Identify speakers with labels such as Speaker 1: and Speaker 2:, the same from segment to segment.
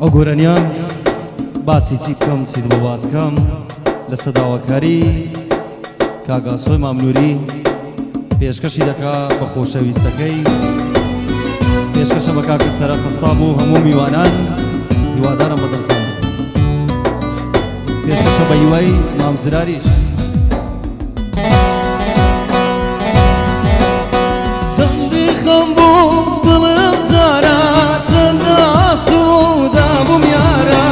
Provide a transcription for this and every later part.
Speaker 1: ئەو گۆرەنیان باسی چی بکەم چی بۆ باس بکەم لە سەداوەکاری کاگاسۆی مامنووری پێشکەشی دەکا بە خۆشەویستەکەی پێشکەشە بە کاکە سەرە قەساب و هەموو میوانان هیوادارم بە دڵخۆم پێشکەشە بە هیوای مامزراریش چەندی خەم بوو دڵم جارە چەندە ئاسوودە بووم یارە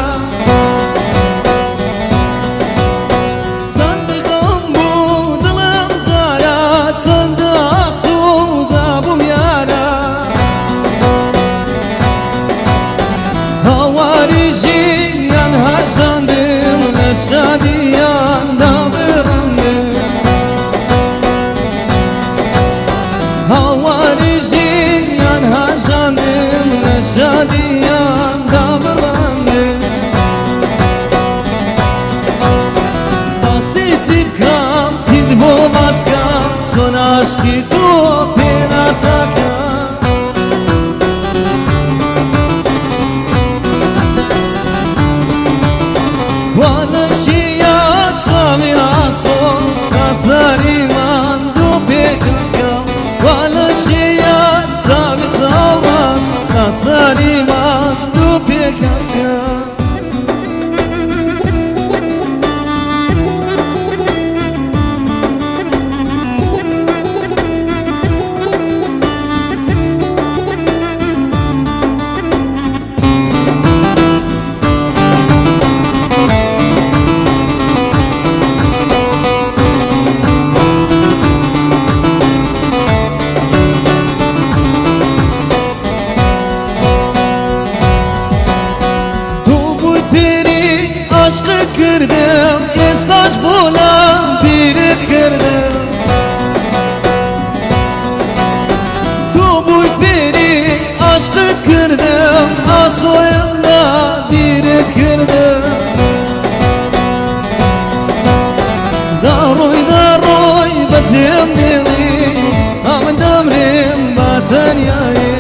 Speaker 1: چەندی خەم بوو دڵم جارە چەندە ئاسوودە بووم یارە هاواری ژیان هەژاندم لە شادیاندا بڕندم هاواری ژیان هەژاندم لە شادیاندا بڕندم باسی چی بکەم چیت بۆ باس بکەم چۆن عاشقی تۆ پێ ناسەکەم وانشیا چاوی ئاسۆ کاساری من دوو پێکەسکەم وانشیا چاوی چاوان کاساری من دوو پێکەسکەم عشقت کردم ئێستاش بۆڵام پیرت کردم تۆ بوویت پێری عشقت کردم ئاسۆیم لە بیرت کردم داڕۆی داڕۆی بەجێم دێڵی ئەمن دەمرێم بە تەنیایی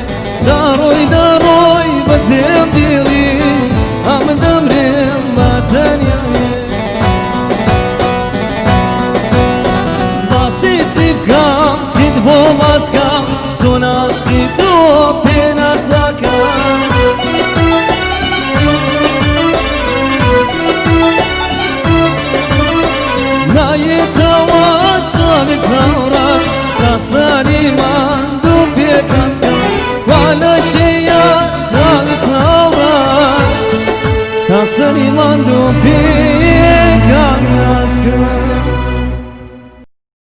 Speaker 1: داڕۆی داڕۆی بەجێم دێڵی ئەمن دەمرێم بە تەنیایی باسی چی بکەم چیت بۆ باس بکەم چۆن عاشقی تۆ پێ ناسەکەم نایێتەوە چاوی چاوڕە کاساری من دوو پێکەسکەم وا لە شەیە چاوی چاوڕەش کاسەری من دوو پێکەسکەم